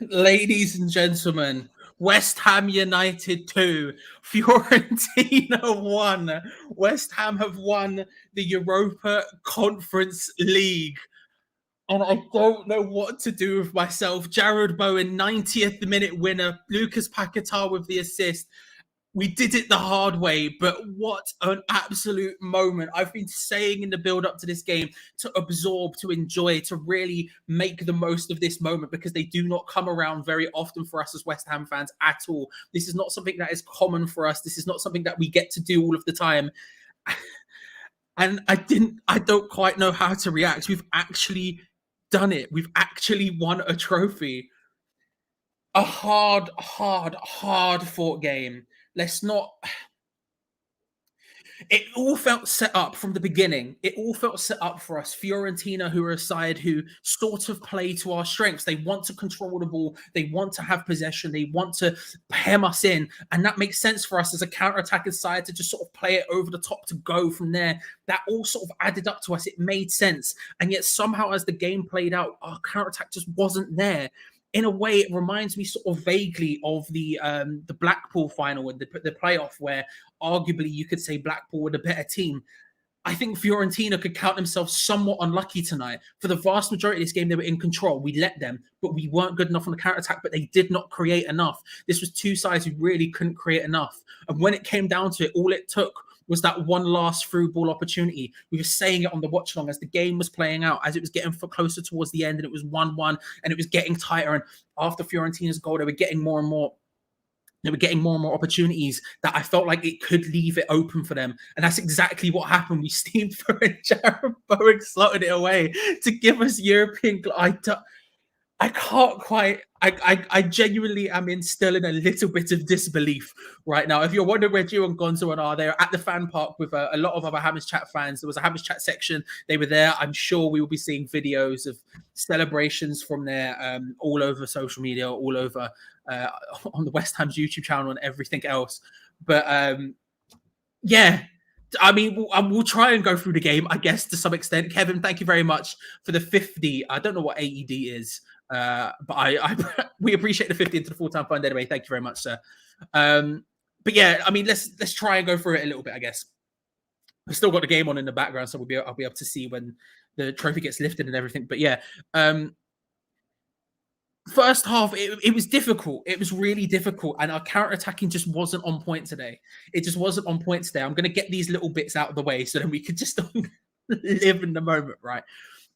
Ladies and gentlemen, West Ham United 2, Fiorentina 1. West Ham have won the Europa Conference League. And I don't know what to do with myself. Jarrod Bowen, 90th minute winner. Lucas Paquetá with the assist. We did it the hard way, but what an absolute moment. I've been saying in the build up to this game to absorb, to enjoy, to really make the most of this moment because they do not come around very often for us as West Ham fans at all. This is not something that is common for us. This is not something that we get to do all of the time. And I don't quite know how to react. We've actually done it. We've actually won a trophy. A hard fought game. Let's not. It all felt set up from the beginning. It all felt set up for us. Fiorentina, who are a side who sort of play to our strengths. They want to control the ball. They want to have possession. They want to hem us in. And that makes sense for us as a counter-attacking side to just sort of play it over the top to go from there. That all sort of added up to us. It made sense. And yet somehow as the game played out, our counter-attack just wasn't there. In a way, it reminds me sort of vaguely of the Blackpool final and the playoff, where arguably you could say Blackpool were the better team. I think Fiorentina could count themselves somewhat unlucky tonight. For the vast majority of this game, they were in control. We let them, but we weren't good enough on the counter-attack, but they did not create enough. This was two sides who really couldn't create enough. And when it came down to it, all it took was that one last through ball opportunity. We were saying it on the watch along as the game was playing out, as it was getting closer towards the end, and it was 1-1, and it was getting tighter. And after Fiorentina's goal, they were getting more and more opportunities that I felt like it could leave it open for them. And that's exactly what happened. We steamed through it. Jarrod Bowen slotted it away to give us European. I can't quite. I genuinely am still in a little bit of disbelief right now. If you're wondering where Gio and Gonzo are, they're at the fan park with a lot of other Hammers Chat fans. There was a Hammers Chat section. They were there. I'm sure we will be seeing videos of celebrations from there all over social media, all over on the West Ham's YouTube channel and everything else. But yeah. I mean, we'll try and go through the game, I guess, to some extent. Kevin, thank you very much for the 50. I don't know what AED is, but we appreciate the 50 into the full-time fund anyway. Thank you very much, sir. But yeah, I mean, let's try and go through it a little bit, I guess. We've still got the game on in the background, so I'll be able to see when the trophy gets lifted and everything. But yeah, first half, it was difficult. It was really difficult. And our counter-attacking just wasn't on point today. It just wasn't on point today. I'm going to get these little bits out of the way so then we could just live in the moment, right?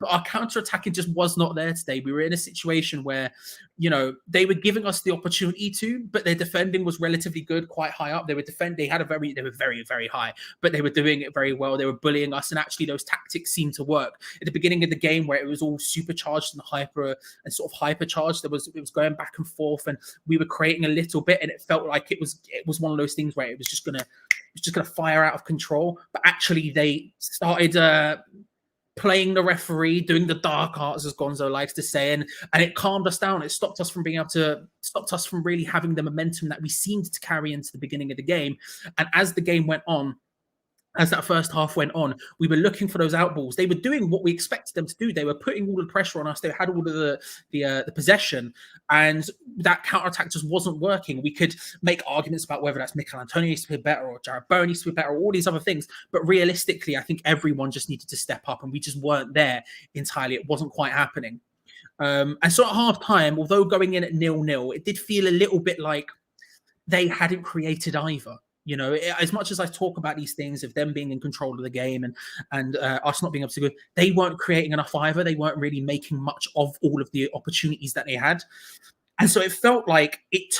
But our counter-attacking just was not there today. We were in a situation where, they were giving us the opportunity to, but their defending was relatively good, quite high up. They were very, very high, but they were doing it very well. They were bullying us, and actually those tactics seemed to work. At the beginning of the game, where it was all supercharged and hypercharged, it was going back and forth, and we were creating a little bit, and it felt like it was one of those things where it was just gonna fire out of control. But actually, they started playing the referee, doing the dark arts, as Gonzo likes to say, and it calmed us down. It stopped us from really having the momentum that we seemed to carry into the beginning of the game. And as the game went on, as that first half went on, we were looking for those out balls. They were doing what we expected them to do. They were putting all the pressure on us. They had all of the possession, and that counter-attack just wasn't working. We could make arguments about whether that's Mikel Antonio needs to be better or Jarrod Bowen needs to be better, or all these other things. But realistically, I think everyone just needed to step up, and we just weren't there entirely. It wasn't quite happening. And so at half-time, although going in at 0-0, it did feel a little bit like they hadn't created either. As much as I talk about these things of them being in control of the game and us not being able to go, they weren't creating enough either. They weren't really making much of all of the opportunities that they had. And so it felt like it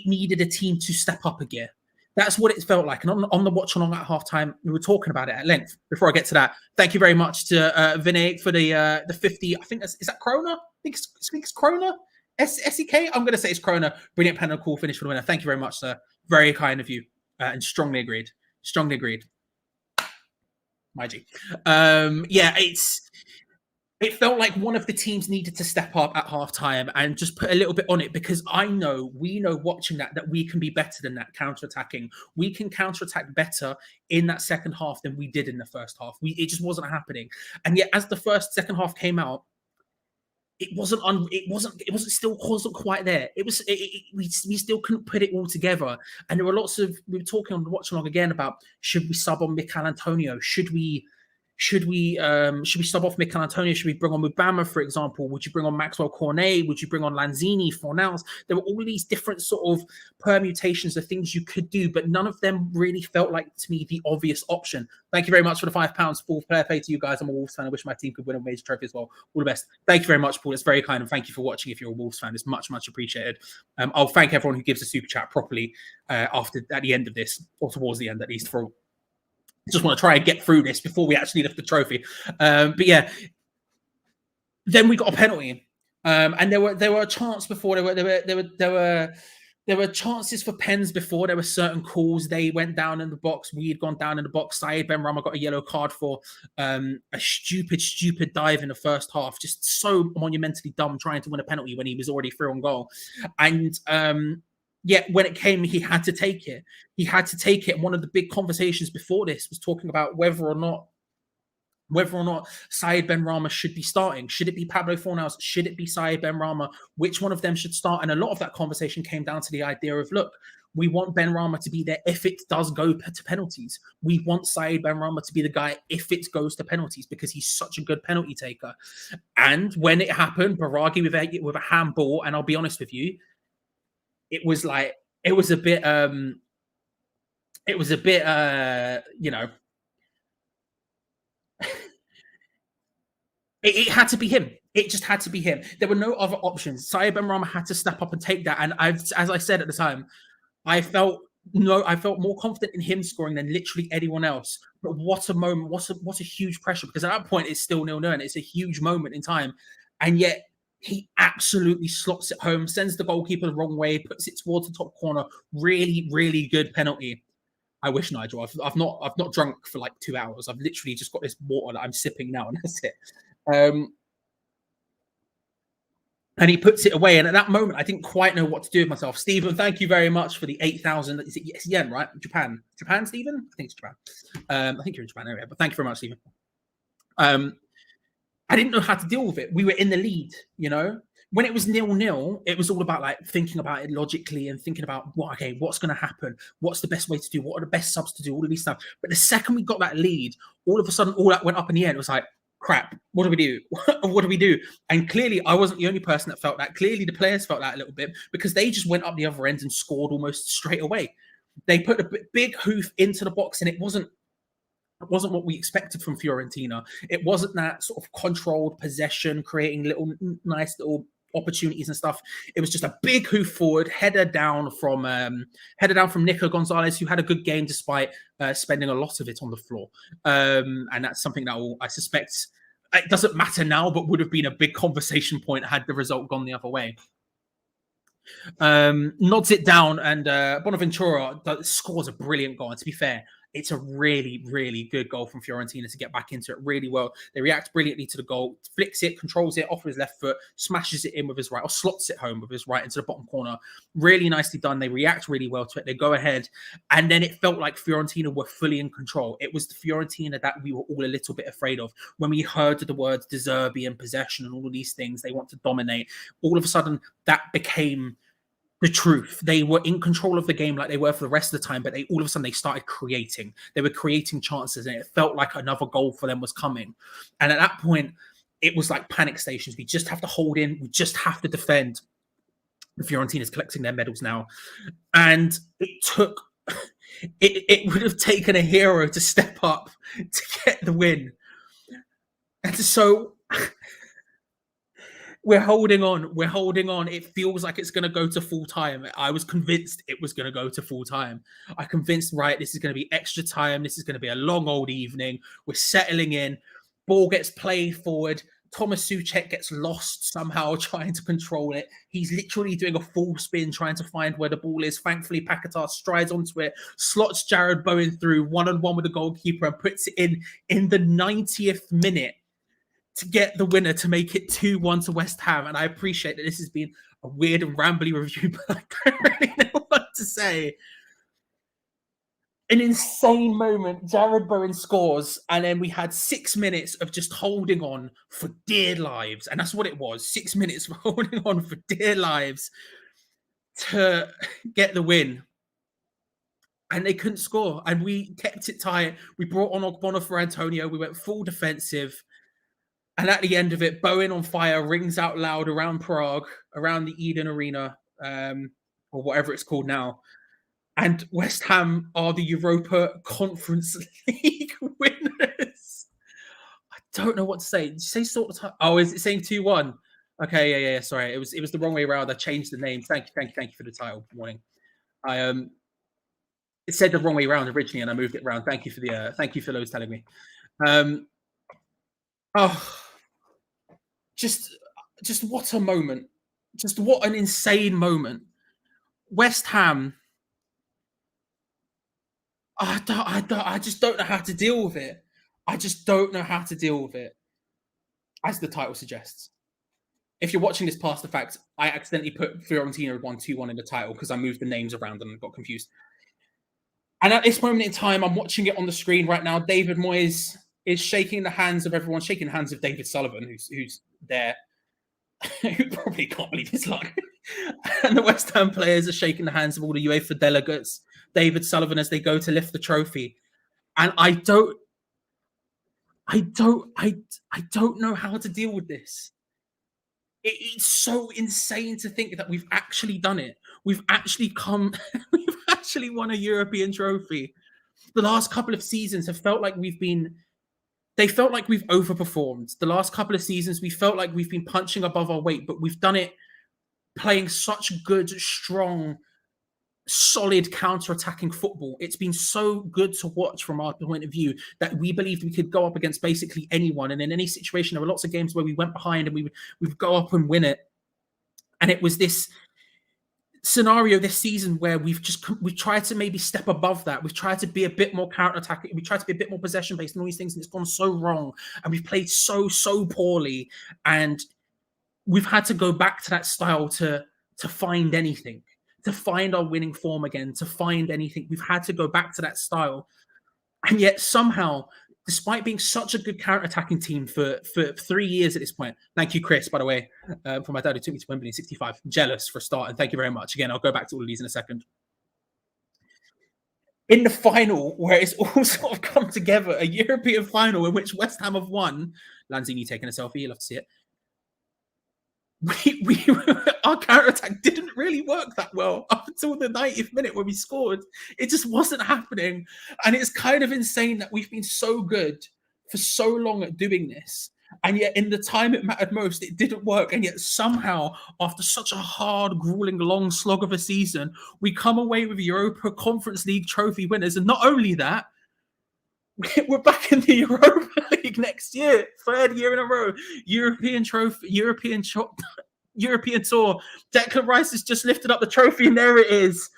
needed a team to step up a gear. That's what it felt like. And on the watch along at halftime, we were talking about it at length. Before I get to that, thank you very much to Vinay for the 50. I think is that Krona? I think it's Krona. SEK? I'm going to say it's Krona. Brilliant panel, cool finish for the winner. Thank you very much, sir. Very kind of you. And strongly agreed. My G. It felt like one of the teams needed to step up at halftime and just put a little bit on it, because we know watching that we can be better than that counter-attacking. We can counter-attack better in that second half than we did in the first half. It just wasn't happening. And yet, as the second half came out, It wasn't quite there. We still couldn't put it all together. And there were lots of, we were talking on the watch along again about, should we sub on Mikel Antonio? Should we sub off Mikel Antonio? Should we bring on Mubama, for example? Would you bring on Maxwell Cornet? Would you bring on Lanzini, Fornals? There were all these different sort of permutations of things you could do, but none of them really felt like, to me, the obvious option. Thank you very much for the £5 full player pay to you guys. I'm a Wolves fan. I wish my team could win a major trophy as well. All the best. Thank you very much, Paul. It's very kind, and thank you for watching. If you're a Wolves fan, it's much, much appreciated. I'll thank everyone who gives a super chat properly at the end of this, or towards the end at least, for just want to try and get through this before we actually lift the trophy. But yeah, then we got a penalty, and there were a chance before. There were chances for pens before. There were certain calls. They went down in the box. We had gone down in the box. Saeed Benrahma got a yellow card for a stupid dive in the first half. Just so monumentally dumb, trying to win a penalty when he was already through on goal. And yet when it came, he had to take it. He had to take it. And one of the big conversations before this was talking about whether or not Saeed Benrahma should be starting. Should it be Pablo Fornals? Should it be Saeed Benrahma? Which one of them should start? And a lot of that conversation came down to the idea of, look, we want Benrahma to be there if it does go to penalties. We want Saeed Benrahma to be the guy if it goes to penalties, because he's such a good penalty taker. And when it happened, Baragi with a handball, and I'll be honest with you, it was a bit, you know, it had to be him. It just had to be him. There were no other options. Saeed Benrahma had to step up and take that. And as I said at the time, I felt more confident in him scoring than literally anyone else. But what a moment! What a huge pressure, because at that point it's still 0-0, and it's a huge moment in time, and yet he absolutely slots it home, sends the goalkeeper the wrong way, puts it towards the top corner. Really, really good penalty. I wish, Nigel. I've not drunk for like 2 hours. I've literally just got this water that I'm sipping now, and that's it. And he puts it away. And at that moment, I didn't quite know what to do with myself. Stephen, thank you very much for the 8,000. Is it yen, right? Japan, Stephen? I think it's Japan. I think you're in Japan area, but thank you very much, Stephen. I didn't know how to deal with it. We were in the lead, you know. When it was 0-0, it was all about like thinking about it logically and thinking about, well, okay, what's going to happen? What's the best way to do? What are the best subs to do? All of these stuff. But the second we got that lead, all of a sudden, all that went up in the air. It was like, crap, what do we do? What do we do? And clearly, I wasn't the only person that felt that. Clearly, the players felt that a little bit, because they just went up the other end and scored almost straight away. They put a big hoof into the box, and it wasn't what we expected from Fiorentina. It wasn't that sort of controlled possession, creating nice little opportunities and stuff. It was just a big hoof forward, header down from Nico Gonzalez, who had a good game despite spending a lot of it on the floor. And that's something that I suspect, it doesn't matter now, but would have been a big conversation point had the result gone the other way. Nods it down, and Bonaventura scores a brilliant goal. And to be fair, it's a really, really good goal from Fiorentina to get back into it really well. They react brilliantly to the goal, flicks it, controls it off with his left foot, smashes it in with his right, or slots it home with his right into the bottom corner. Really nicely done. They react really well to it. They go ahead, and then it felt like Fiorentina were fully in control. It was the Fiorentina that we were all a little bit afraid of. When we heard the words De Zerbi and possession and all of these things, they want to dominate. All of a sudden, that became the truth. They were in control of the game like they were for the rest of the time, but all of a sudden they started creating. They were creating chances, and it felt like another goal for them was coming. And at that point, it was like panic stations. We just have to hold in. We just have to defend. The Fiorentina's collecting their medals now. And it would have taken a hero to step up to get the win. And so we're holding on. It feels like it's going to go to full time. I was convinced it was going to go to full time. I convinced, right, this is going to be extra time. This is going to be a long old evening. We're settling in. Ball gets played forward. Thomas Souček gets lost somehow trying to control it. He's literally doing a full spin trying to find where the ball is. Thankfully, Paquetá strides onto it, slots Jarrod Bowen through one-on-one with the goalkeeper, and puts it in the 90th minute to get the winner, to make it 2-1 to West Ham. And I appreciate that this has been a weird and rambly review, but I don't really know what to say. An insane moment. Jarrod Bowen scores, and then we had 6 minutes of just holding on for dear lives, and that's what it was. 6 minutes of holding on for dear lives to get the win, and they couldn't score, and we kept it tight. We brought on Ogbonna for Antonio. We went full defensive, and at the end of it, Bowen on fire rings out loud around Prague, around the Eden Arena, or whatever it's called now. And West Ham are the Europa Conference League winners. I don't know what to say. Did you say sort of time? Oh, is it saying 2-1? Okay, yeah. Sorry, it was the wrong way around. I changed the name. Thank you for the title. Good morning. I it said the wrong way around originally, and I moved it around. Thank you for those telling me. Oh, just what a moment! Just what an insane moment. West Ham. I just don't know how to deal with it. I just don't know how to deal with it, as the title suggests. If you're watching this past the fact, I accidentally put Fiorentina 1-2-1 in the title because I moved the names around and got confused. And at this moment in time, I'm watching it on the screen right now. David Moyes is shaking the hands of everyone, shaking the hands of David Sullivan, who's there, who probably can't believe his luck. And the West Ham players are shaking the hands of all the UEFA delegates, David Sullivan, as they go to lift the trophy. And I don't know how to deal with this. It's so insane to think that we've actually done it. We've actually won a European trophy. The last couple of seasons have felt like they felt like we've overperformed. The last couple of seasons, we felt like we've been punching above our weight, but we've done it playing such good, strong, solid counter-attacking football. It's been so good to watch from our point of view that we believed we could go up against basically anyone. And in any situation, there were lots of games where we went behind and we would go up and win it. And it was this scenario this season where we've tried to maybe step above that. We've tried to be a bit more counter-attacking. We tried to be a bit more possession-based and all these things, and it's gone so wrong. And we've played so poorly. And we've had to go back to that style to find anything, to find our winning form again, to find anything. We've had to go back to that style. And yet somehow, despite being such a good counter-attacking team for 3 years at this point, thank you, Chris, by the way, for my dad who took me to Wembley in 65. Jealous for a start, and thank you very much. Again, I'll go back to all of these in a second. In the final, where it's all sort of come together, a European final in which West Ham have won, Lanzini taking a selfie, you'll have to see it. Our counter-attack didn't really work that well up until the 90th minute when we scored. It just wasn't happening. And it's kind of insane that we've been so good for so long at doing this. And yet in the time it mattered most, it didn't work. And yet somehow, after such a hard, grueling, long slog of a season, we come away with Europa Conference League trophy winners. And not only that, we're back in the Europa League next year, 3rd year in a row. European trophy, European tour. Declan Rice has just lifted up the trophy, and there it is.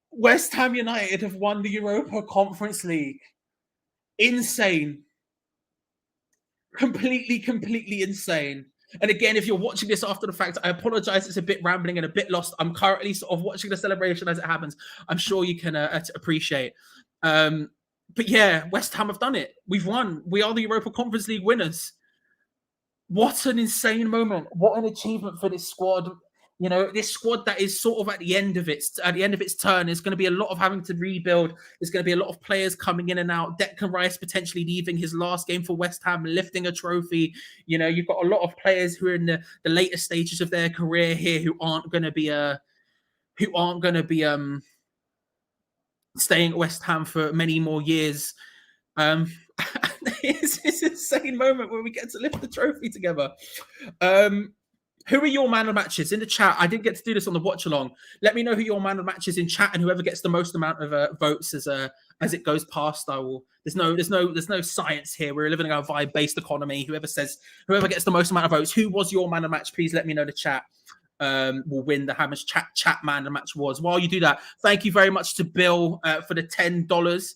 West Ham United have won the Europa Conference League. Insane. Completely insane. And again, if you're watching this after the fact, I apologize. It's a bit rambling and a bit lost. I'm currently sort of watching the celebration as it happens. I'm sure you can appreciate. But yeah, West Ham have done it. We've won. We are the Europa Conference League winners. What an insane moment. What an achievement for this squad. You know, this squad that is sort of at the end of its turn. There's going to be a lot of having to rebuild. There's going to be a lot of players coming in and out. Declan Rice potentially leaving his last game for West Ham, lifting a trophy. You know, you've got a lot of players who are in the later stages of their career here who aren't going to be staying at West Ham for many more years. It's this insane moment where we get to lift the trophy together. Who are your man of matches in the chat? I didn't get to do this on the watch along. Let me know who your man of matches in chat, and whoever gets the most amount of votes as it goes past, I will. There's no science here. We're living in a vibe based economy. Whoever gets the most amount of votes, who was your man of match? Please let me know in the chat. Will win the Hammers chat man the match was. While you do that, thank you very much to Bill for the $10.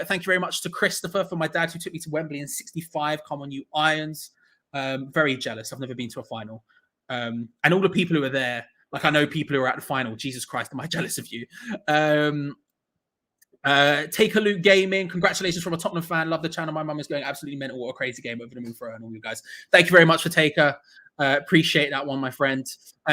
Thank you very much to Christopher for my dad who took me to Wembley in 65. Come on, you Irons. Very jealous. I've never been to a final. And all the people who are there, like I know people who are at the final. Jesus Christ, am I jealous of you? Take a Loot Gaming. Congratulations from a Tottenham fan. Love the channel. My mum is going absolutely mental. What a crazy game over the moon for her and all you guys. Thank you very much for Taker. Appreciate that one, my friend.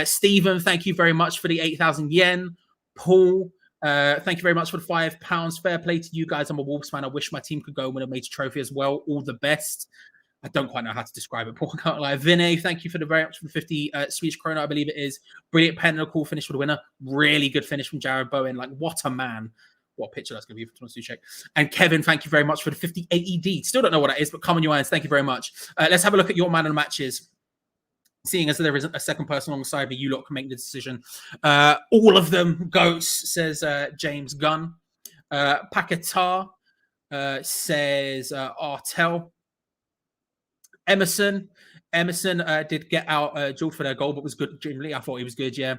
Stephen, thank you very much for the 8,000 yen. Paul, thank you very much for the £5. Fair play to you guys. I'm a Wolves fan. I wish my team could go and win a major trophy as well. All the best. I don't quite know how to describe it. Paul, I can't lie. Vinay, thank you for the very much for the 50 Swedish krona, I believe it is. Brilliant pen and a cool finish for the winner. Really good finish from Jarrod Bowen. Like, what a man. What picture that's going to be for check. And Kevin, thank you very much for the 50 AED. Still don't know what that is, but come on, your irons. Thank you very much. Let's have a look at your man of the matches. Seeing as there isn't a second person alongside me, you lot can make the decision. All of them goats, says James Gunn. Paquetá says Artel. Emerson did get out George for their goal, but was good generally. I thought he was good, yeah.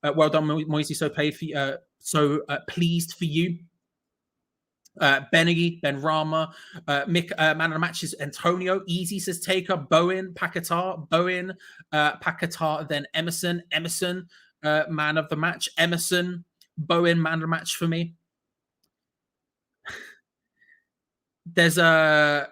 Well done, Moisey. So pleased for you. Benrahma, Mick, man of the match is Antonio. Easy says Taker, Bowen, Paquetá, Paquetá, then Emerson, man of the match, Emerson, Bowen, man of the match for me. There's a.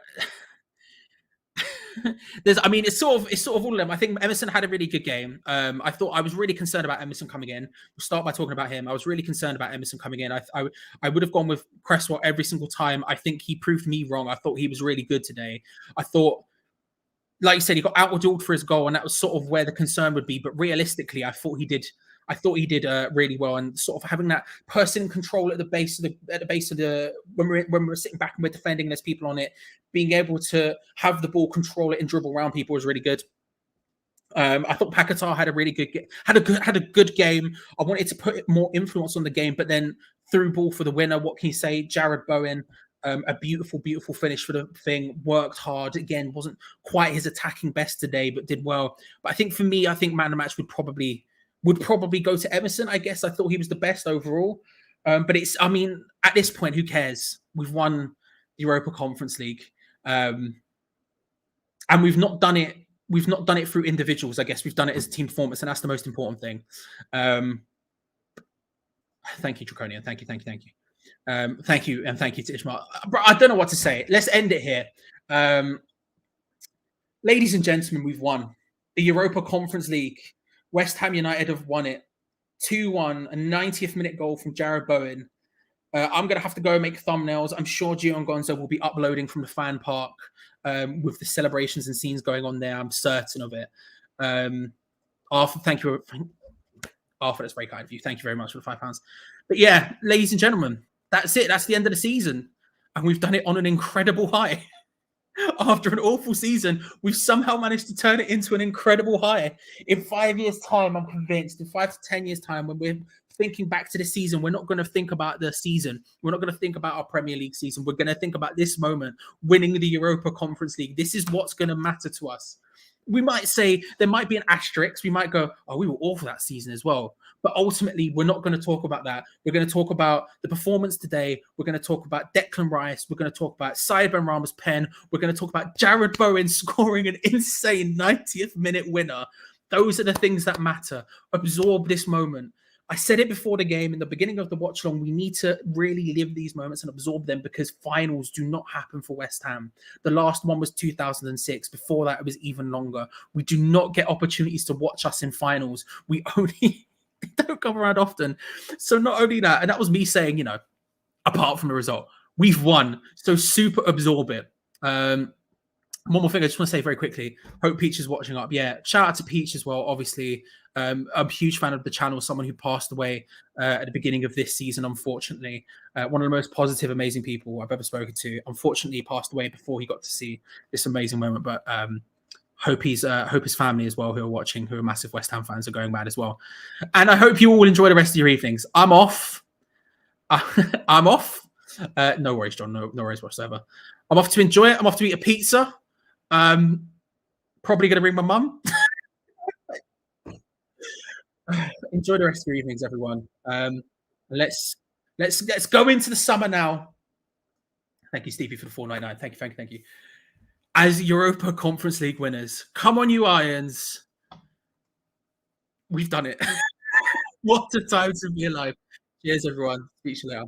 I mean, it's sort of all of them. I think Emerson had a really good game. I thought I was really concerned about Emerson coming in. We'll start by talking about him. I was really concerned about Emerson coming in. I would have gone with Cresswell every single time. I think he proved me wrong. I thought he was really good today. I thought, like you said, he got outdueled for his goal, and that was sort of where the concern would be. But realistically, I thought he did really well, and sort of having that person in control at the base of the when we're sitting back and we're defending, there's people on it, being able to have the ball, control it, and dribble around people was really good. I thought Paquetá had a really good game. I wanted to put more influence on the game, but then through ball for the winner. What can you say? Jarrod Bowen, a beautiful finish for the thing. Worked hard again. Wasn't quite his attacking best today, but did well. But I think for me, man of the match would probably go to Emerson. I guess I thought he was the best overall. But at this point, who cares? We've won the Europa Conference League. And we've not done it through individuals. I guess we've done it as a team performance, and that's the most important thing. Thank you, Draconian. Thank you. Thank you, and thank you to Ishmael. I don't know what to say. Let's end it here. Ladies and gentlemen, we've won the Europa Conference League. West Ham United have won it 2-1, a 90th minute goal from Jarrod Bowen. I'm going to have to go and make thumbnails. I'm sure Gio and Gonzo will be uploading from the fan park with the celebrations and scenes going on there. I'm certain of it. Arthur, thank you. Arthur, that's very kind of you. Thank you very much for the £5. But yeah, ladies and gentlemen, that's it. That's the end of the season. And we've done it on an incredible high. After an awful season, we've somehow managed to turn it into an incredible high. In 5 years' time, I'm convinced, in 5 to 10 years' time, when we're thinking back to the season, we're not going to think about the season. We're not going to think about our Premier League season. We're going to think about this moment, winning the Europa Conference League. This is what's going to matter to us. We might say there might be an asterisk. We might go, oh, we were awful that season as well. But ultimately, we're not going to talk about that. We're going to talk about the performance today. We're going to talk about Declan Rice. We're going to talk about Benrahma's pen. We're going to talk about Jarrod Bowen scoring an insane 90th minute winner. Those are the things that matter. Absorb this moment. I said it before the game, in the beginning of the watch along, we need to really live these moments and absorb them, because finals do not happen for West Ham. The last one was 2006. Before that, it was even longer. We do not get opportunities to watch us in finals. We only don't come around often. So not only that, and that was me saying, apart from the result, we've won. So super absorb it. One more thing I just want to say very quickly. Hope Peach is watching up. Yeah, shout out to Peach as well. Obviously, I'm a huge fan of the channel. Someone who passed away at the beginning of this season, unfortunately. One of the most positive, amazing people I've ever spoken to. Unfortunately, he passed away before he got to see this amazing moment. But hope his family as well, who are watching, who are massive West Ham fans, are going mad as well. And I hope you all enjoy the rest of your evenings. I'm off. I'm off. No worries, John. No worries whatsoever. I'm off to enjoy it. I'm off to eat a pizza. Probably going to ring my mum. Enjoy the rest of your evenings, everyone. Let's go into the summer now. Thank you, Stevie, for the $4.99. Thank you. As Europa Conference League winners, come on, you Irons. We've done it. What a time to be alive. Cheers, everyone. Speak to you later.